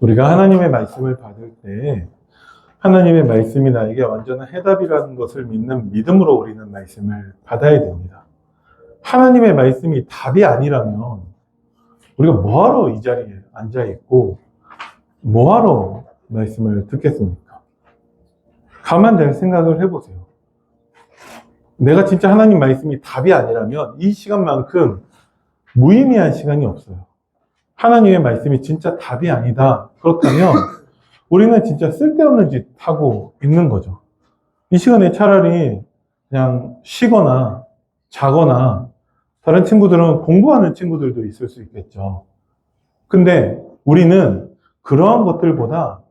우리가 하나님의 말씀을 받을 때 하나님의 말씀이 나에게 완전한 해답이라는 것을 믿는 믿음으로 우리는 말씀을 받아야 됩니다. 하나님의 말씀이 답이 아니라면 우리가 뭐하러 이 자리에 앉아있고 뭐하러 말씀을 듣겠습니까? 가만 잘 생각을 해보세요. 내가 진짜 하나님 말씀이 답이 아니라면 이 시간만큼 무의미한 시간이 없어요. 하나님의 말씀이 진짜 답이 아니다. 그렇다면 우리는 진짜 쓸데없는 짓 하고 있는 거죠. 이 시간에 차라리 그냥 쉬거나 자거나, 다른 친구들은 공부하는 친구들도 있을 수 있겠죠. 근데 우리는 그러한 것들보다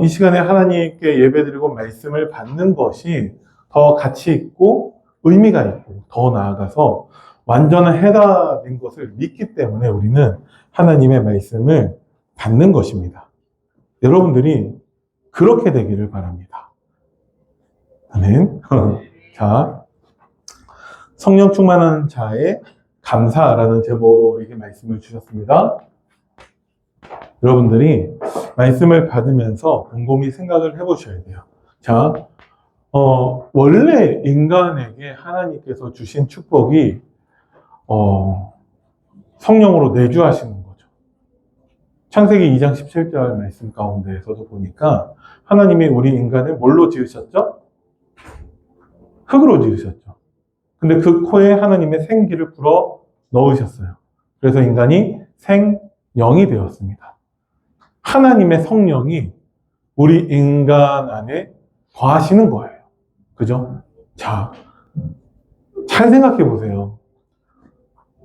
이 시간에 하나님께 예배드리고 말씀을 받는 것이 더 가치 있고 의미가 있고 더 나아가서 완전한 해답인 것을 믿기 때문에 우리는 하나님의 말씀을 받는 것입니다. 여러분들이 그렇게 되기를 바랍니다. 아멘. 자, 성령 충만한 자의 감사라는 제목으로 우리에게 말씀을 주셨습니다. 여러분들이 말씀을 받으면서 곰곰이 생각을 해보셔야 돼요. 자, 원래 인간에게 하나님께서 주신 축복이 성령으로 내주하시는 거죠. 창세기 2장 17절 말씀 가운데에서도 보니까 하나님이 우리 인간을 뭘로 지으셨죠? 흙으로 지으셨죠. 근데 그 코에 하나님의 생기를 불어 넣으셨어요. 그래서 인간이 생영이 되었습니다. 하나님의 성령이 우리 인간 안에 거하시는 거예요. 그죠? 자, 잘 생각해 보세요.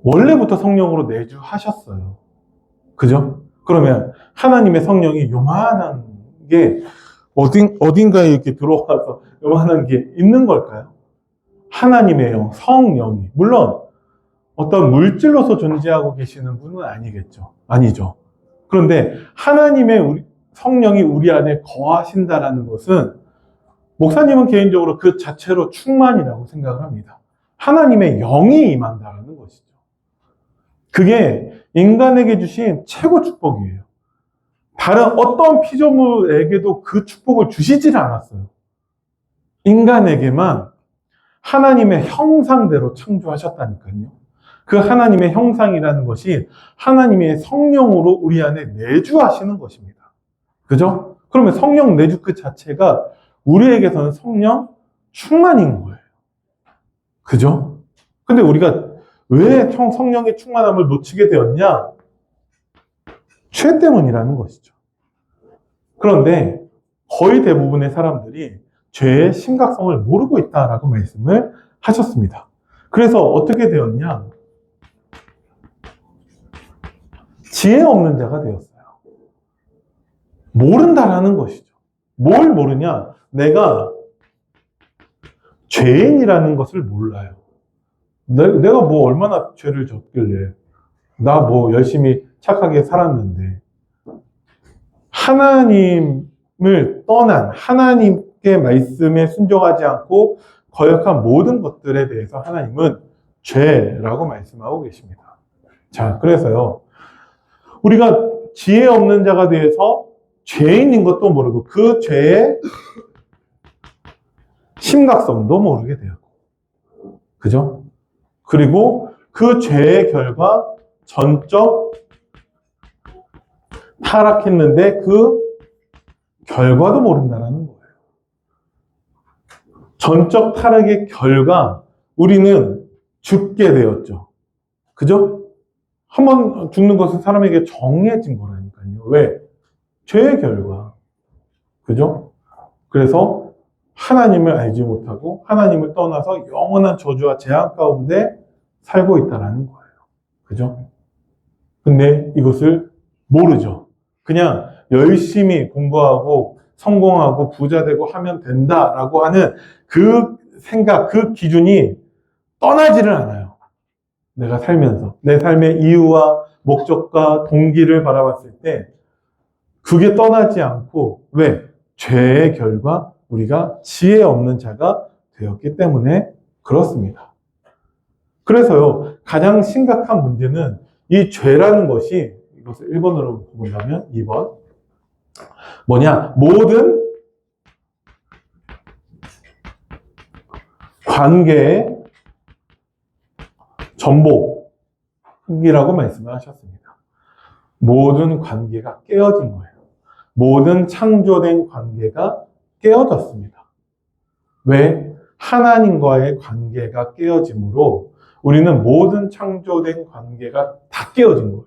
원래부터 성령으로 내주하셨어요. 그죠? 그러면 하나님의 성령이 요만한 게 어딘가에 이렇게 들어와서 요만한 게 있는 걸까요? 하나님의 영, 성령이. 물론 어떤 물질로서 존재하고 계시는 분은 아니겠죠. 아니죠. 그런데 하나님의 성령이 우리 안에 거하신다라는 것은 목사님은 개인적으로 그 자체로 충만이라고 생각을 합니다. 하나님의 영이 임한다라는 것이죠. 그게 인간에게 주신 최고 축복이에요. 다른 어떤 피조물에게도 그 축복을 주시질 않았어요. 인간에게만 하나님의 형상대로 창조하셨다니까요. 그 하나님의 형상이라는 것이 하나님의 성령으로 우리 안에 내주하시는 것입니다. 그죠? 그러면 성령 내주 그 자체가 우리에게서는 성령 충만인 거예요. 그죠? 근데 우리가 왜 성령의 충만함을 놓치게 되었냐? 죄 때문이라는 것이죠. 그런데 거의 대부분의 사람들이 죄의 심각성을 모르고 있다라고 말씀을 하셨습니다. 그래서 어떻게 되었냐? 지혜 없는 자가 되었어요. 모른다라는 것이죠. 뭘 모르냐? 내가 죄인이라는 것을 몰라요. 내가 뭐 얼마나 죄를 졌길래, 나 뭐 열심히 착하게 살았는데, 하나님을 떠난, 하나님께 말씀에 순종하지 않고 거역한 모든 것들에 대해서 하나님은 죄라고 말씀하고 계십니다. 자, 그래서요, 우리가 지혜 없는 자가 되어서 죄인인 것도 모르고 그 죄의 심각성도 모르게 되었고, 그죠? 그리고 그 죄의 결과 전적 타락했는데 그 결과도 모른다는 거예요. 전적 타락의 결과 우리는 죽게 되었죠. 그죠? 한번 죽는 것은 사람에게 정해진 거라니까요. 왜? 죄의 결과. 그죠? 그래서 하나님을 알지 못하고 하나님을 떠나서 영원한 저주와 재앙 가운데 살고 있다는 거예요. 그죠? 근데 이것을 모르죠. 그냥 열심히 공부하고 성공하고 부자 되고 하면 된다라고 하는 그 생각, 그 기준이 떠나지를 않아요. 내가 살면서. 내 삶의 이유와 목적과 동기를 바라봤을 때 그게 떠나지 않고, 왜? 죄의 결과 우리가 지혜 없는 자가 되었기 때문에 그렇습니다. 그래서요, 가장 심각한 문제는 이 죄라는 것이, 이것을 1번으로 본다면 2번. 뭐냐? 모든 관계의 전복이라고 말씀을 하셨습니다. 모든 관계가 깨어진 거예요. 모든 창조된 관계가 깨어졌습니다. 왜? 하나님과의 관계가 깨어짐으로 우리는 모든 창조된 관계가 다 깨어진 거예요.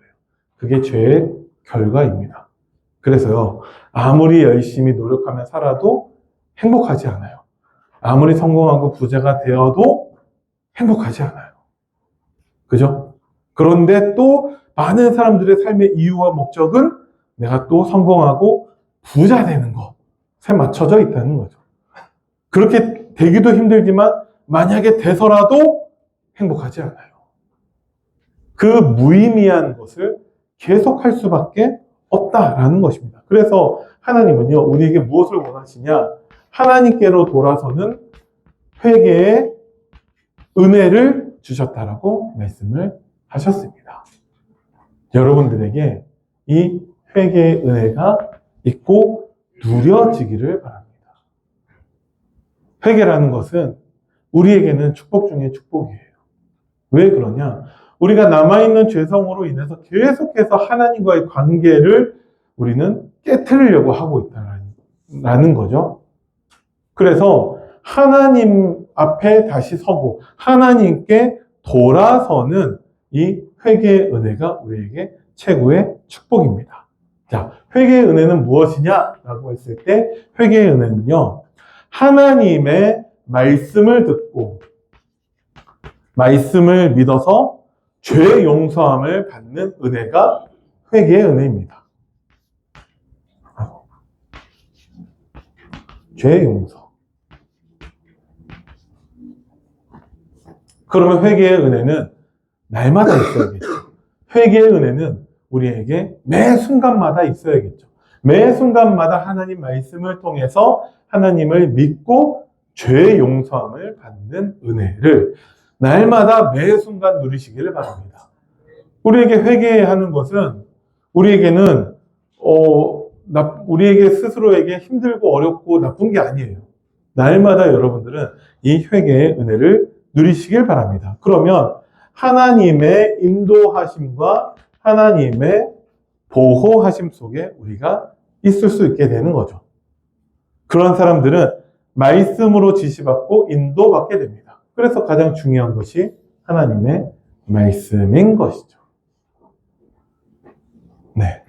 그게 죄의 결과입니다. 그래서요, 아무리 열심히 노력하며 살아도 행복하지 않아요. 아무리 성공하고 부자가 되어도 행복하지 않아요. 그죠? 그런데 또 많은 사람들의 삶의 이유와 목적은 내가 또 성공하고 부자 되는 것에 맞춰져 있다는 거죠. 그렇게 되기도 힘들지만 만약에 돼서라도 행복하지 않아요. 그 무의미한 것을 계속할 수밖에 없다라는 것입니다. 그래서 하나님은요, 우리에게 무엇을 원하시냐? 하나님께로 돌아서는 회개의 은혜를 주셨다라고 말씀을 하셨습니다. 여러분들에게 이 회개의 은혜가 있고 누려지기를 바랍니다. 회개라는 것은 우리에게는 축복 중에 축복이에요. 왜 그러냐? 우리가 남아있는 죄성으로 인해서 계속해서 하나님과의 관계를 우리는 깨트리려고 하고 있다는 거죠. 그래서 하나님 앞에 다시 서고 하나님께 돌아서는 이 회개의 은혜가 우리에게 최고의 축복입니다. 자, 회개의 은혜는 무엇이냐라고 했을 때 회개의 은혜는요, 하나님의 말씀을 듣고 말씀을 믿어서 죄 용서함을 받는 은혜가 회개의 은혜입니다. 죄 용서. 그러면 회개의 은혜는 날마다 있어야겠죠. 회개의 은혜는 우리에게 매 순간마다 있어야겠죠. 매 순간마다 하나님 말씀을 통해서 하나님을 믿고 죄 용서함을 받는 은혜를 날마다 매 순간 누리시기를 바랍니다. 우리에게 회개하는 것은 우리에게는 우리에게 스스로에게 힘들고 어렵고 나쁜 게 아니에요. 날마다 여러분들은 이 회개의 은혜를 누리시길 바랍니다. 그러면 하나님의 인도하심과 하나님의 보호하심 속에 우리가 있을 수 있게 되는 거죠. 그런 사람들은 말씀으로 지시받고 인도받게 됩니다. 그래서 가장 중요한 것이 하나님의 말씀인 것이죠. 네.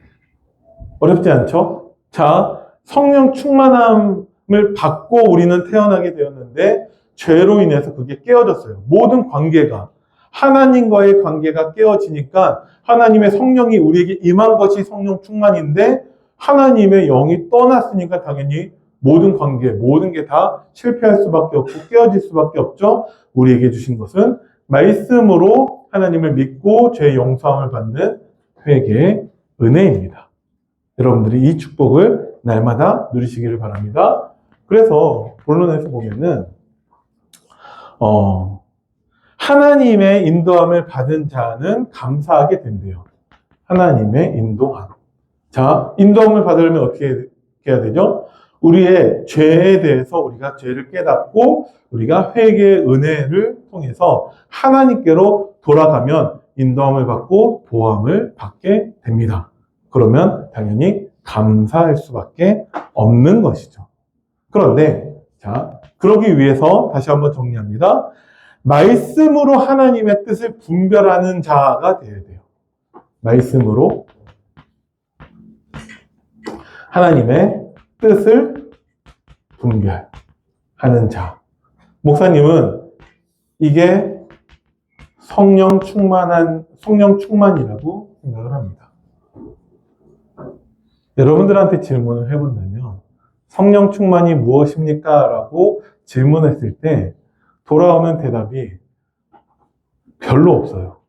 어렵지 않죠? 자, 성령 충만함을 받고 우리는 태어나게 되었는데 죄로 인해서 그게 깨어졌어요. 모든 관계가, 하나님과의 관계가 깨어지니까 하나님의 성령이 우리에게 임한 것이 성령 충만인데 하나님의 영이 떠났으니까 당연히 모든 관계, 모든 게 다 실패할 수밖에 없고 깨어질 수밖에 없죠. 우리에게 주신 것은 말씀으로 하나님을 믿고 죄 용서함을 받는 회개의 은혜입니다. 여러분들이 이 축복을 날마다 누리시기를 바랍니다. 그래서 본론에서 보면은 하나님의 인도함을 받은 자는 감사하게 된대요. 하나님의 인도함. 자, 인도함을 받으려면 어떻게 해야 되죠? 우리의 죄에 대해서 우리가 죄를 깨닫고 우리가 회개의 은혜를 통해서 하나님께로 돌아가면 인도함을 받고 보함을 받게 됩니다. 그러면 당연히 감사할 수밖에 없는 것이죠. 그런데 자, 그러기 위해서 다시 한번 정리합니다. 말씀으로 하나님의 뜻을 분별하는 자가 되어야 돼요. 말씀으로 하나님의 뜻을 분별하는 자. 목사님은 이게 성령 충만이라고 생각을 합니다. 여러분들한테 질문을 해본다면 성령 충만이 무엇입니까? 라고 질문했을 때 돌아오는 대답이 별로 없어요.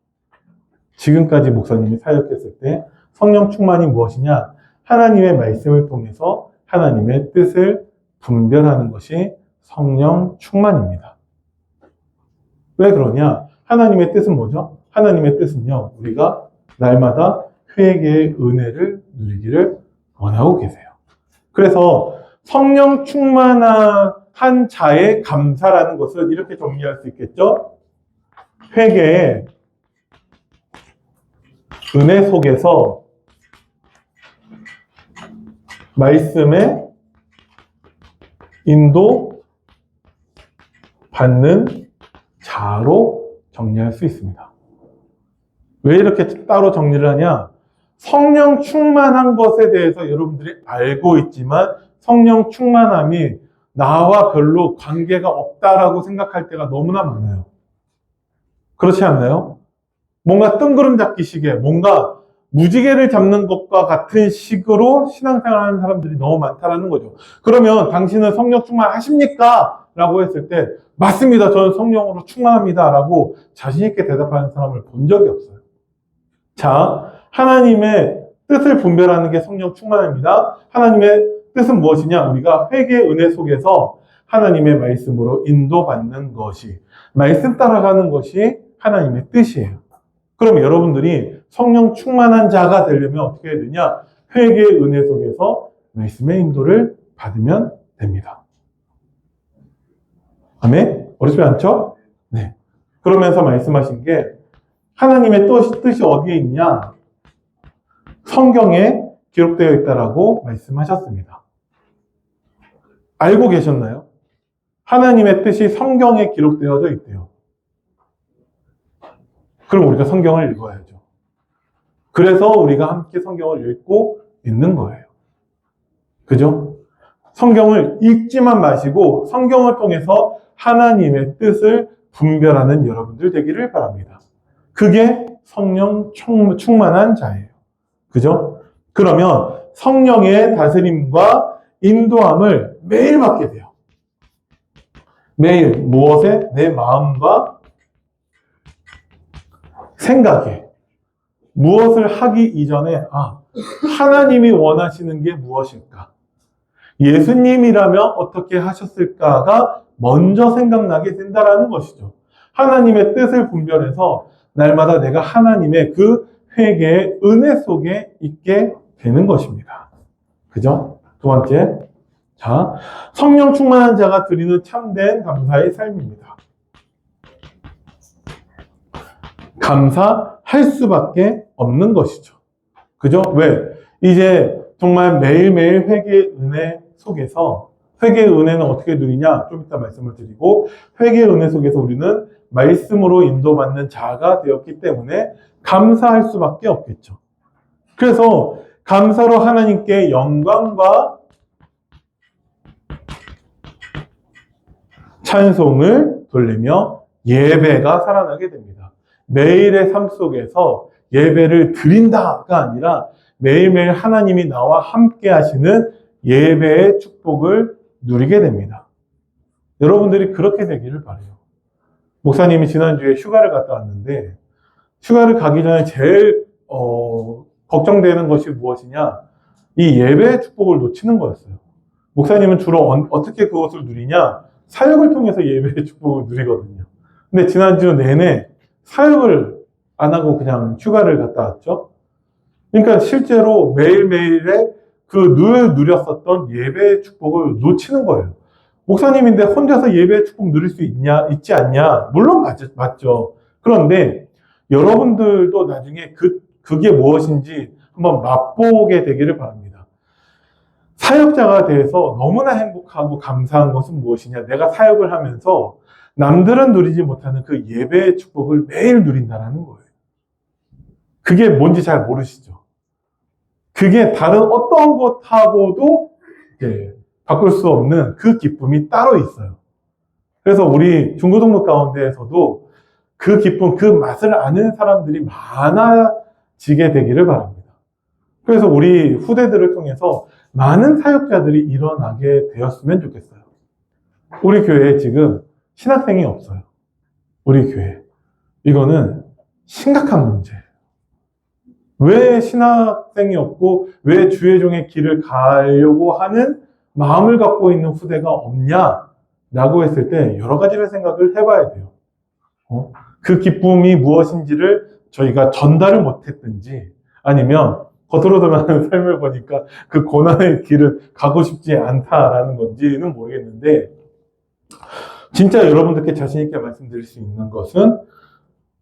지금까지 목사님이 사역했을 때 성령 충만이 무엇이냐? 하나님의 말씀을 통해서 하나님의 뜻을 분별하는 것이 성령 충만입니다. 왜 그러냐? 하나님의 뜻은 뭐죠? 하나님의 뜻은요, 우리가 날마다 회개의 은혜를 누리기를 원하고 계세요. 그래서 성령 충만한 자의 감사라는 것을 이렇게 정리할 수 있겠죠? 회개의 은혜 속에서 말씀의 인도 받는 자로 정리할 수 있습니다. 왜 이렇게 따로 정리를 하냐? 성령 충만한 것에 대해서 여러분들이 알고 있지만 성령 충만함이 나와 별로 관계가 없다라고 생각할 때가 너무나 많아요. 그렇지 않나요? 뭔가 뜬구름 잡기 식의 뭔가 무지개를 잡는 것과 같은 식으로 신앙생활하는 사람들이 너무 많다라는 거죠. 그러면 당신은 성령 충만하십니까? 라고 했을 때 맞습니다. 저는 성령으로 충만합니다. 라고 자신 있게 대답하는 사람을 본 적이 없어요. 자, 하나님의 뜻을 분별하는 게 성령 충만입니다. 하나님의 뜻은 무엇이냐? 우리가 회개의 은혜 속에서 하나님의 말씀으로 인도받는 것이, 말씀 따라가는 것이 하나님의 뜻이에요. 그럼 여러분들이 성령 충만한 자가 되려면 어떻게 해야 되냐? 회개의 은혜 속에서 말씀의 인도를 받으면 됩니다. 아멘? 어렵지 않죠? 네. 그러면서 말씀하신 게 하나님의 뜻이 어디에 있냐? 성경에 기록되어 있다라고 말씀하셨습니다. 알고 계셨나요? 하나님의 뜻이 성경에 기록되어져 있대요. 그럼 우리가 성경을 읽어야죠. 그래서 우리가 함께 성경을 읽고 있는 거예요. 그죠? 성경을 읽지만 마시고 성경을 통해서 하나님의 뜻을 분별하는 여러분들 되기를 바랍니다. 그게 성령 충만한 자예요. 그죠? 그러면 성령의 다스림과 인도함을 매일 받게 돼요. 매일 무엇에? 내 마음과 생각에 무엇을 하기 이전에 하나님이 원하시는 게 무엇일까? 예수님이라면 어떻게 하셨을까가 먼저 생각나게 된다라는 것이죠. 하나님의 뜻을 분별해서 날마다 내가 하나님의 그 회개의 은혜 속에 있게 되는 것입니다. 그죠? 두 번째, 자, 성령 충만한 자가 드리는 참된 감사의 삶입니다. 감사할 수밖에 없는 것이죠. 그죠? 왜? 이제 정말 매일매일 회개의 은혜 속에서 회개의 은혜는 어떻게 누리냐? 좀 이따 말씀을 드리고 회개의 은혜 속에서 우리는 말씀으로 인도받는 자가 되었기 때문에 감사할 수밖에 없겠죠. 그래서 감사로 하나님께 영광과 찬송을 돌리며 예배가 살아나게 됩니다. 매일의 삶 속에서 예배를 드린다가 아니라 매일매일 하나님이 나와 함께 하시는 예배의 축복을 누리게 됩니다. 여러분들이 그렇게 되기를 바라요. 목사님이 지난주에 휴가를 갔다 왔는데 휴가를 가기 전에 제일 걱정되는 것이 무엇이냐? 이 예배의 축복을 놓치는 거였어요. 목사님은 주로 어떻게 그것을 누리냐? 사역을 통해서 예배의 축복을 누리거든요. 근데 지난주 내내 사역을 안 하고 그냥 휴가를 갔다 왔죠. 그러니까 실제로 매일매일의 그 늘 누렸었던 예배의 축복을 놓치는 거예요. 목사님인데 혼자서 예배의 축복 누릴 수 있지 않냐? 물론 맞죠. 그런데 여러분들도 나중에 그게 무엇인지 한번 맛보게 되기를 바랍니다. 사역자가 돼서 너무나 행복하고 감사한 것은 무엇이냐? 내가 사역을 하면서 남들은 누리지 못하는 그 예배의 축복을 매일 누린다는 거예요. 그게 뭔지 잘 모르시죠? 그게 다른 어떤 것하고도 바꿀 수 없는 그 기쁨이 따로 있어요. 그래서 우리 중고등부 가운데에서도 그 기쁨, 그 맛을 아는 사람들이 많아지게 되기를 바랍니다. 그래서 우리 후대들을 통해서 많은 사역자들이 일어나게 되었으면 좋겠어요. 우리 교회에 지금 신학생이 없어요. 우리 교회. 이거는 심각한 문제예요. 왜 신학생이 없고 왜 주의 종의 길을 가려고 하는 마음을 갖고 있는 후대가 없냐라고 했을 때 여러 가지를 생각을 해봐야 돼요. 그 기쁨이 무엇인지를 저희가 전달을 못했든지, 아니면 겉으로 드러나는 삶을 보니까 그 고난의 길을 가고 싶지 않다라는 건지는 모르겠는데, 진짜 여러분들께 자신 있게 말씀드릴 수 있는 것은,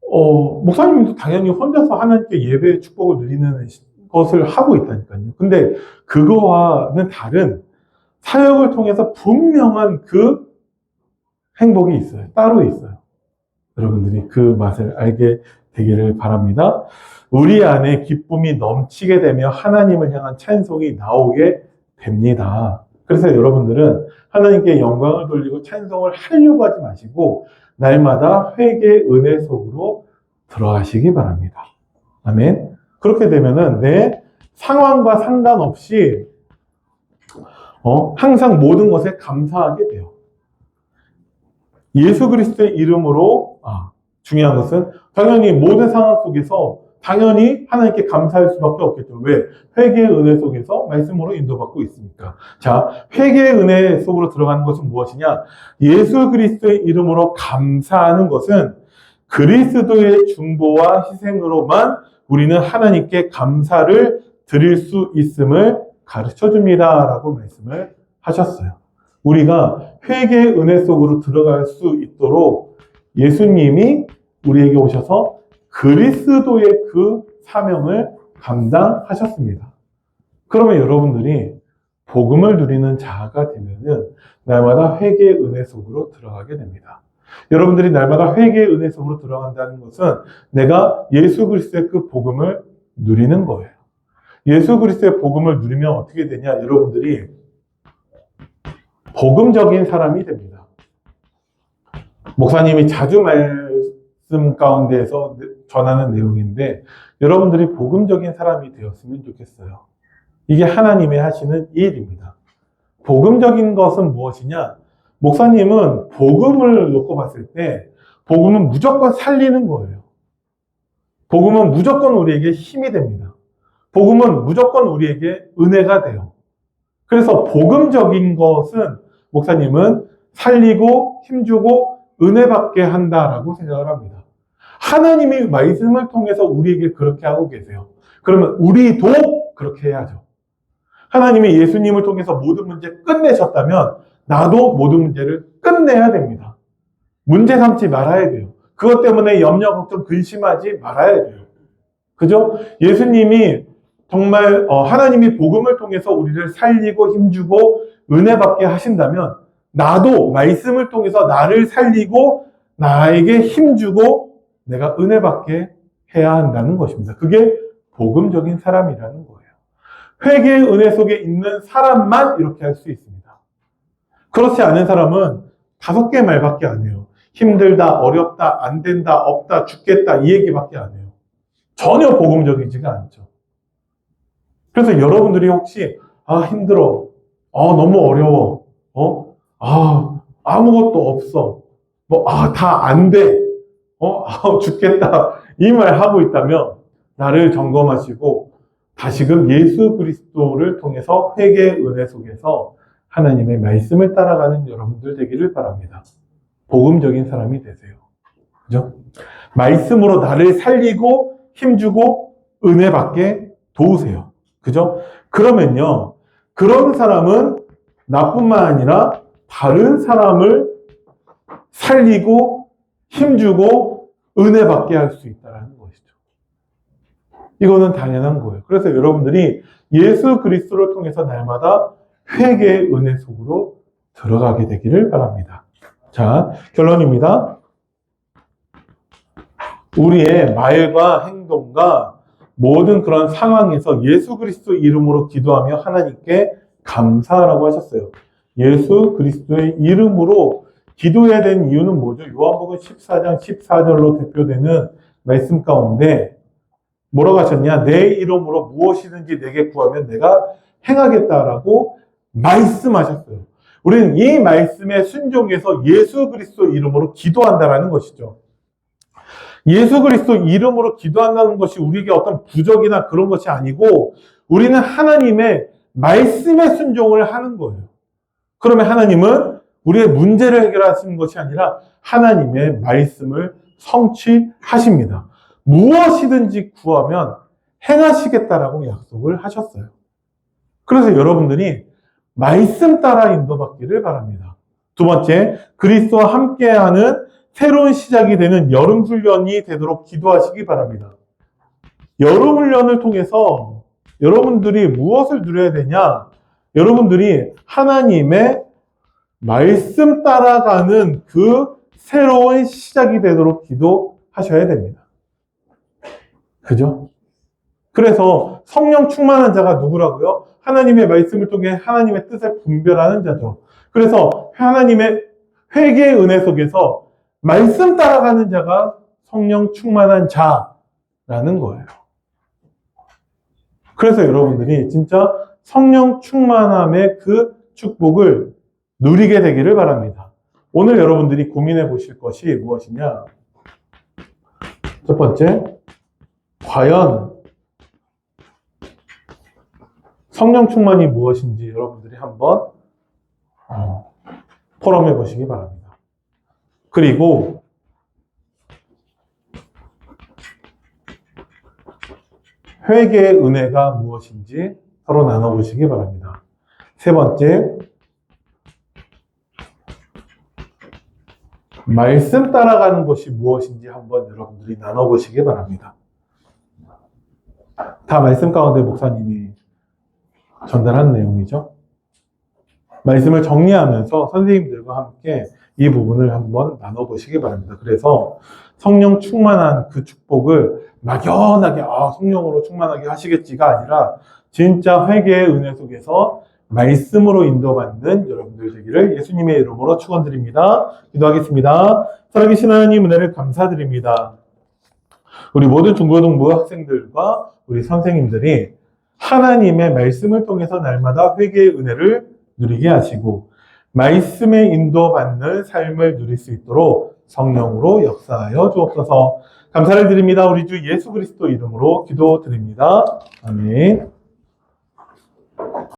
목사님도 당연히 혼자서 하나님께 예배의 축복을 누리는 것을 하고 있다니까요. 근데 그거와는 다른 사역을 통해서 분명한 그 행복이 있어요. 따로 있어요. 여러분들이 그 맛을 알게 되기를 바랍니다. 우리 안에 기쁨이 넘치게 되며 하나님을 향한 찬송이 나오게 됩니다. 그래서 여러분들은 하나님께 영광을 돌리고 찬송을 하려고 하지 마시고 날마다 회개의 은혜 속으로 들어가시기 바랍니다. 아멘. 그렇게 되면은 내 상황과 상관없이 항상 모든 것에 감사하게 돼요. 예수 그리스도의 이름으로 중요한 것은 당연히 모든 상황 속에서 당연히 하나님께 감사할 수밖에 없겠죠. 왜? 회개의 은혜 속에서 말씀으로 인도받고 있으니까. 자, 회개의 은혜 속으로 들어가는 것은 무엇이냐? 예수 그리스도의 이름으로 감사하는 것은 그리스도의 중보와 희생으로만 우리는 하나님께 감사를 드릴 수 있음을 가르쳐 줍니다. 라고 말씀을 하셨어요. 우리가 회개의 은혜 속으로 들어갈 수 있도록 예수님이 우리에게 오셔서 그리스도의 그 사명을 감당하셨습니다. 그러면 여러분들이 복음을 누리는 자가 되면은 날마다 회개의 은혜 속으로 들어가게 됩니다. 여러분들이 날마다 회개의 은혜 속으로 들어간다는 것은 내가 예수 그리스도의 그 복음을 누리는 거예요. 예수 그리스도의 복음을 누리면 어떻게 되냐? 여러분들이 복음적인 사람이 됩니다. 목사님이 자주 말씀 가운데에서 전하는 내용인데 여러분들이 복음적인 사람이 되었으면 좋겠어요. 이게 하나님의 하시는 일입니다. 복음적인 것은 무엇이냐? 목사님은 복음을 놓고 봤을 때 복음은 무조건 살리는 거예요. 복음은 무조건 우리에게 힘이 됩니다. 복음은 무조건 우리에게 은혜가 돼요. 그래서 복음적인 것은 목사님은 살리고 힘주고 은혜받게 한다라고 생각을 합니다. 하나님이 말씀을 통해서 우리에게 그렇게 하고 계세요. 그러면 우리도 그렇게 해야죠. 하나님이 예수님을 통해서 모든 문제 끝내셨다면 나도 모든 문제를 끝내야 됩니다. 문제 삼지 말아야 돼요. 그것 때문에 염려, 걱정, 근심하지 말아야 돼요. 그죠? 예수님이 정말 하나님이 복음을 통해서 우리를 살리고 힘주고 은혜받게 하신다면 나도 말씀을 통해서 나를 살리고 나에게 힘주고 내가 은혜받게 해야 한다는 것입니다. 그게 복음적인 사람이라는 거예요. 회개의 은혜 속에 있는 사람만 이렇게 할 수 있습니다. 그렇지 않은 사람은 5개의 말밖에 안 해요. 힘들다, 어렵다, 안 된다, 없다, 죽겠다 이 얘기밖에 안 해요. 전혀 복음적이지가 않죠. 그래서 여러분들이 혹시 힘들어, 너무 어려워, 아무것도 없어, 다 안 돼, 죽겠다 이 말 하고 있다면 나를 점검하시고 다시금 예수 그리스도를 통해서 회개의 은혜 속에서 하나님의 말씀을 따라가는 여러분들 되기를 바랍니다. 복음적인 사람이 되세요. 그죠? 말씀으로 나를 살리고 힘주고 은혜받게 도우세요. 그죠? 그러면요, 그런 사람은 나뿐만 아니라 다른 사람을 살리고 힘주고 은혜받게 할 수 있다는 것이죠. 이거는 당연한 거예요. 그래서 여러분들이 예수 그리스도를 통해서 날마다 회개의 은혜 속으로 들어가게 되기를 바랍니다. 자, 결론입니다. 우리의 말과 행동과 모든 그런 상황에서 예수 그리스도 이름으로 기도하며 하나님께 감사하라고 하셨어요. 예수 그리스도의 이름으로 기도해야 되는 이유는 뭐죠? 요한복음 14장 14절로 대표되는 말씀 가운데 뭐라고 하셨냐? 내 이름으로 무엇이든지 내게 구하면 내가 행하겠다라고 말씀하셨어요. 우리는 이 말씀에 순종해서 예수 그리스도 이름으로 기도한다라는 것이죠. 예수 그리스도 이름으로 기도한다는 것이 우리에게 어떤 부적이나 그런 것이 아니고 우리는 하나님의 말씀에 순종을 하는 거예요. 그러면 하나님은 우리의 문제를 해결하시는 것이 아니라 하나님의 말씀을 성취하십니다. 무엇이든지 구하면 행하시겠다라고 약속을 하셨어요. 그래서 여러분들이 말씀 따라 인도받기를 바랍니다. 두 번째, 그리스도와 함께하는 새로운 시작이 되는 여름 훈련이 되도록 기도하시기 바랍니다. 여름 훈련을 통해서 여러분들이 무엇을 누려야 되냐? 여러분들이 하나님의 말씀 따라가는 그 새로운 시작이 되도록 기도하셔야 됩니다. 그죠? 그래서 성령 충만한 자가 누구라고요? 하나님의 말씀을 통해 하나님의 뜻을 분별하는 자죠. 그래서 하나님의 회개의 은혜 속에서 말씀 따라가는 자가 성령 충만한 자라는 거예요. 그래서 여러분들이 진짜 성령 충만함의 그 축복을 누리게 되기를 바랍니다. 오늘 여러분들이 고민해 보실 것이 무엇이냐? 첫 번째, 과연 성령 충만이 무엇인지 여러분들이 한번 포럼해 보시기 바랍니다. 그리고 회개의 은혜가 무엇인지 서로 나눠보시기 바랍니다. 세 번째, 말씀 따라가는 것이 무엇인지 한번 여러분들이 나눠보시기 바랍니다. 다 말씀 가운데 목사님이 전달한 내용이죠. 말씀을 정리하면서 선생님들과 함께 이 부분을 한번 나눠보시기 바랍니다. 그래서 성령 충만한 그 축복을 막연하게 성령으로 충만하게 하시겠지가 아니라 진짜 회개의 은혜 속에서 말씀으로 인도받는 여러분들 되기를 예수님의 이름으로 축원드립니다. 기도하겠습니다. 살아계신 하나님 은혜를 감사드립니다. 우리 모든 중고등부 학생들과 우리 선생님들이 하나님의 말씀을 통해서 날마다 회개의 은혜를 누리게 하시고 말씀에 인도받는 삶을 누릴 수 있도록 성령으로 역사하여 주옵소서. 감사를 드립니다. 우리 주 예수 그리스도 이름으로 기도드립니다. 아멘.